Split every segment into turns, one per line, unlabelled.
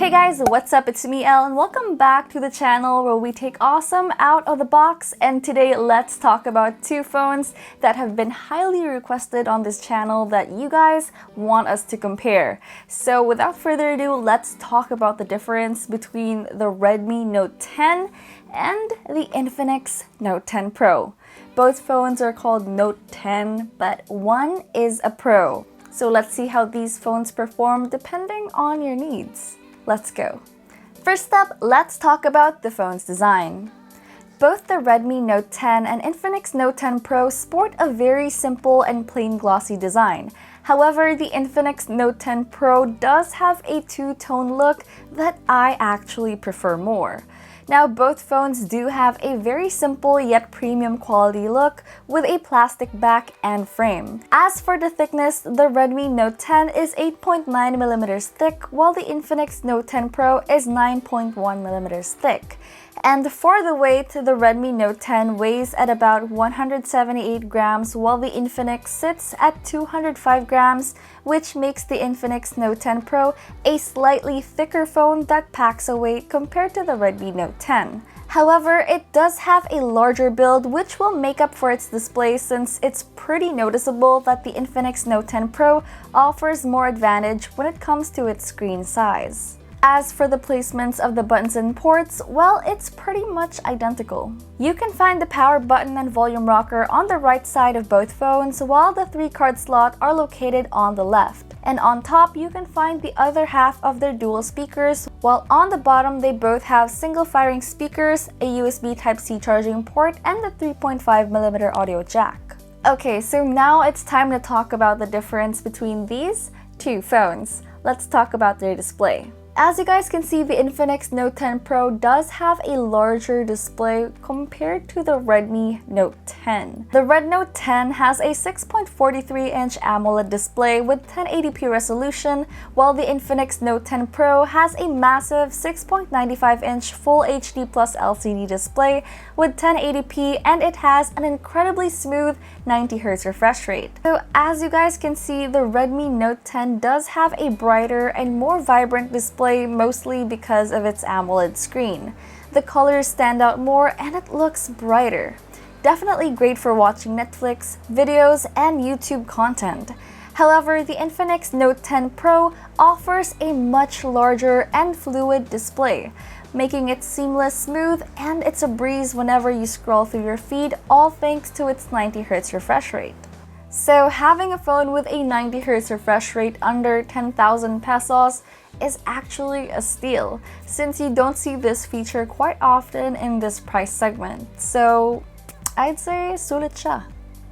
Hey guys, what's up? It's me, Elle, and welcome back to the channel where we take awesome out of the box. And today, let's talk about two phones that have been highly requested on this channel that you guys want us to compare. So without further ado, let's talk about the difference between the Redmi Note 10 and the Infinix Note 10 Pro. Both phones are called Note 10, but one is a Pro. So let's see how these phones perform depending on your needs. Let's go. First up, let's talk about the phone's design. Both the Redmi Note 10 and Infinix Note 10 Pro sport a very simple and plain glossy design. However, the Infinix Note 10 Pro does have a two-tone look that I actually prefer more. Now, both phones do have a very simple yet premium quality look with a plastic back and frame. As for the thickness, the Redmi Note 10 is 8.9mm thick, while the Infinix Note 10 Pro is 9.1mm thick. And for the weight, the Redmi Note 10 weighs at about 178 grams, while the Infinix sits at 205 grams, which makes the Infinix Note 10 Pro a slightly thicker phone that packs a weight compared to the Redmi Note 10. However, it does have a larger build, which will make up for its display since it's pretty noticeable that the Infinix Note 10 Pro offers more advantage when it comes to its screen size. As for the placements of the buttons and ports, well, it's pretty much identical. You can find the power button and volume rocker on the right side of both phones, while the 3-card slot are located on the left. And on top, you can find the other half of their dual speakers, while on the bottom they both have single firing speakers, a USB Type-C charging port, and the 3.5mm audio jack. Okay, so now it's time to talk about the difference between these two phones. Let's talk about their display. As you guys can see, the Infinix Note 10 Pro does have a larger display compared to the Redmi Note 10. The Red Note 10 has a 6.43-inch AMOLED display with 1080p resolution, while the Infinix Note 10 Pro has a massive 6.95-inch Full HD Plus LCD display with 1080p, and it has an incredibly smooth 90Hz refresh rate. So as you guys can see, the Redmi Note 10 does have a brighter and more vibrant display, mostly because of its AMOLED screen. The colors stand out more and it looks brighter. Definitely great for watching Netflix, videos, and YouTube content. However, the Infinix Note 10 Pro offers a much larger and fluid display, making it seamless, smooth, and it's a breeze whenever you scroll through your feed, all thanks to its 90Hz refresh rate. So having a phone with a 90Hz refresh rate under 10,000 pesos is actually a steal, since you don't see this feature quite often in this price segment. So I'd say sulit siya.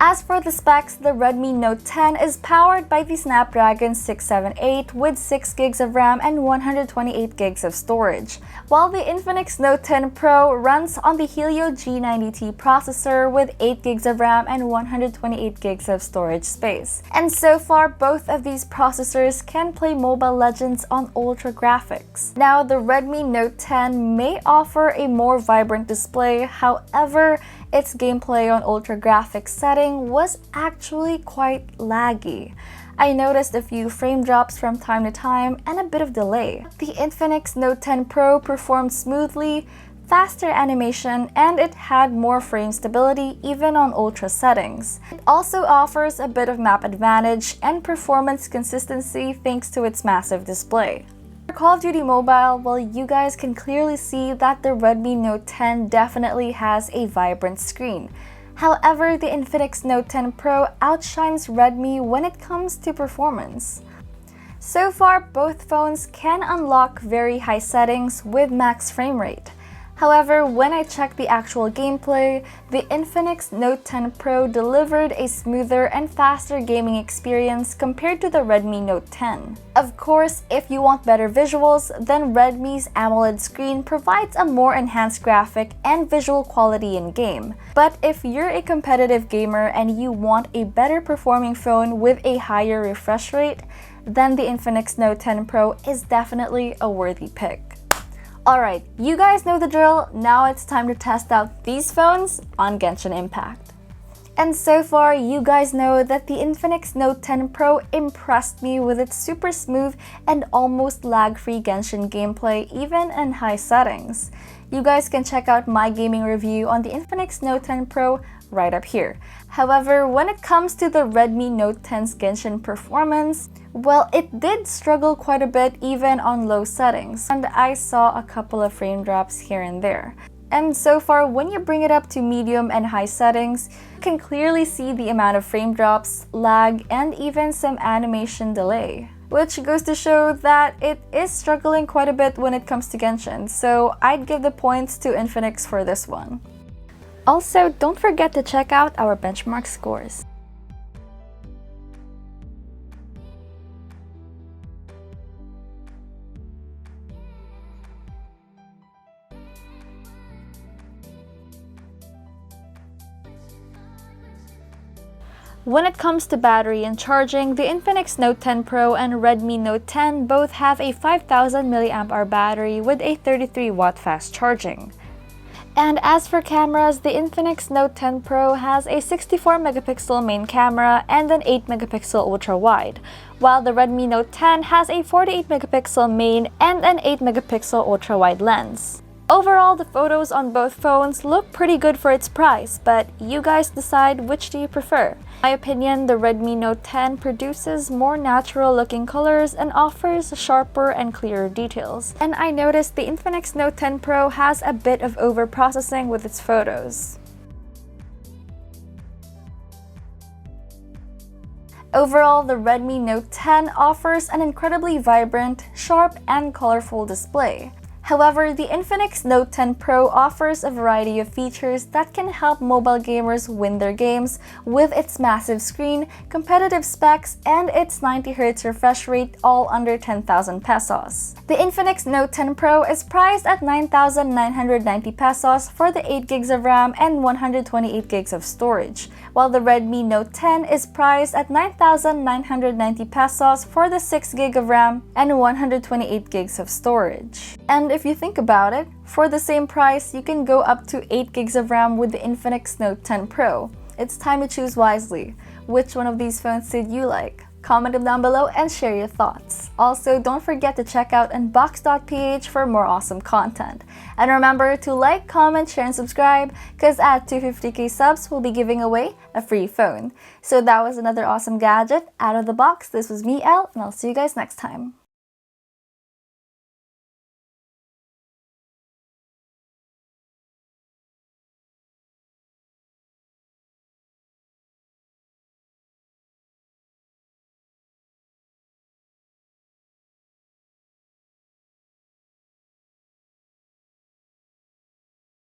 As for the specs, the Redmi Note 10 is powered by the Snapdragon 678 with 6GB of RAM and 128GB of storage, while the Infinix Note 10 Pro runs on the Helio G90T processor with 8GB of RAM and 128GB of storage space. And so far, both of these processors can play Mobile Legends on ultra graphics. Now, the Redmi Note 10 may offer a more vibrant display, however, its gameplay on ultra graphics setting was actually quite laggy. I noticed a few frame drops from time to time and a bit of delay. The Infinix Note 10 Pro performed smoothly, faster animation, and it had more frame stability even on ultra settings. It also offers a bit of map advantage and performance consistency thanks to its massive display. For Call of Duty Mobile, well, you guys can clearly see that the Redmi Note 10 definitely has a vibrant screen. However, the Infinix Note 10 Pro outshines Redmi when it comes to performance. So far, both phones can unlock very high settings with max frame rate. However, when I checked the actual gameplay, the Infinix Note 10 Pro delivered a smoother and faster gaming experience compared to the Redmi Note 10. Of course, if you want better visuals, then Redmi's AMOLED screen provides a more enhanced graphic and visual quality in-game. But if you're a competitive gamer and you want a better performing phone with a higher refresh rate, then the Infinix Note 10 Pro is definitely a worthy pick. Alright, you guys know the drill, now it's time to test out these phones on Genshin Impact. And so far, you guys know that the Infinix Note 10 Pro impressed me with its super smooth and almost lag-free Genshin gameplay even in high settings. You guys can check out my gaming review on the Infinix Note 10 Pro right up here. However, when it comes to the Redmi Note 10's Genshin performance, well, it did struggle quite a bit even on low settings, and I saw a couple of frame drops here and there. And so far, when you bring it up to medium and high settings, you can clearly see the amount of frame drops, lag, and even some animation delay. Which goes to show that it is struggling quite a bit when it comes to Genshin, so I'd give the points to Infinix for this one. Also, don't forget to check out our benchmark scores. When it comes to battery and charging, the Infinix Note 10 Pro and Redmi Note 10 both have a 5000 mAh battery with a 33-watt fast charging. And as for cameras, the Infinix Note 10 Pro has a 64-megapixel main camera and an 8-megapixel ultra-wide, while the Redmi Note 10 has a 48-megapixel main and an 8-megapixel ultra-wide lens. Overall, the photos on both phones look pretty good for its price, but you guys decide which do you prefer. In my opinion, the Redmi Note 10 produces more natural looking colors and offers sharper and clearer details. And I noticed the Infinix Note 10 Pro has a bit of overprocessing with its photos. Overall, the Redmi Note 10 offers an incredibly vibrant, sharp, and colorful display. However, the Infinix Note 10 Pro offers a variety of features that can help mobile gamers win their games with its massive screen, competitive specs, and its 90Hz refresh rate, all under 10,000 pesos. The Infinix Note 10 Pro is priced at 9,990 pesos for the 8GB of RAM and 128GB of storage, while the Redmi Note 10 is priced at 9,990 pesos for the 6GB of RAM and 128GB of storage. And if you think about it, for the same price, you can go up to 8GB of RAM with the Infinix Note 10 Pro. It's time to choose wisely. Which one of these phones did you like? Comment them down below and share your thoughts. Also, don't forget to check out Unbox PH for more awesome content. And remember to like, comment, share, and subscribe, because at 250k subs, we'll be giving away a free phone. So that was another awesome gadget out of the box. This was me, Elle, and I'll see you guys next time.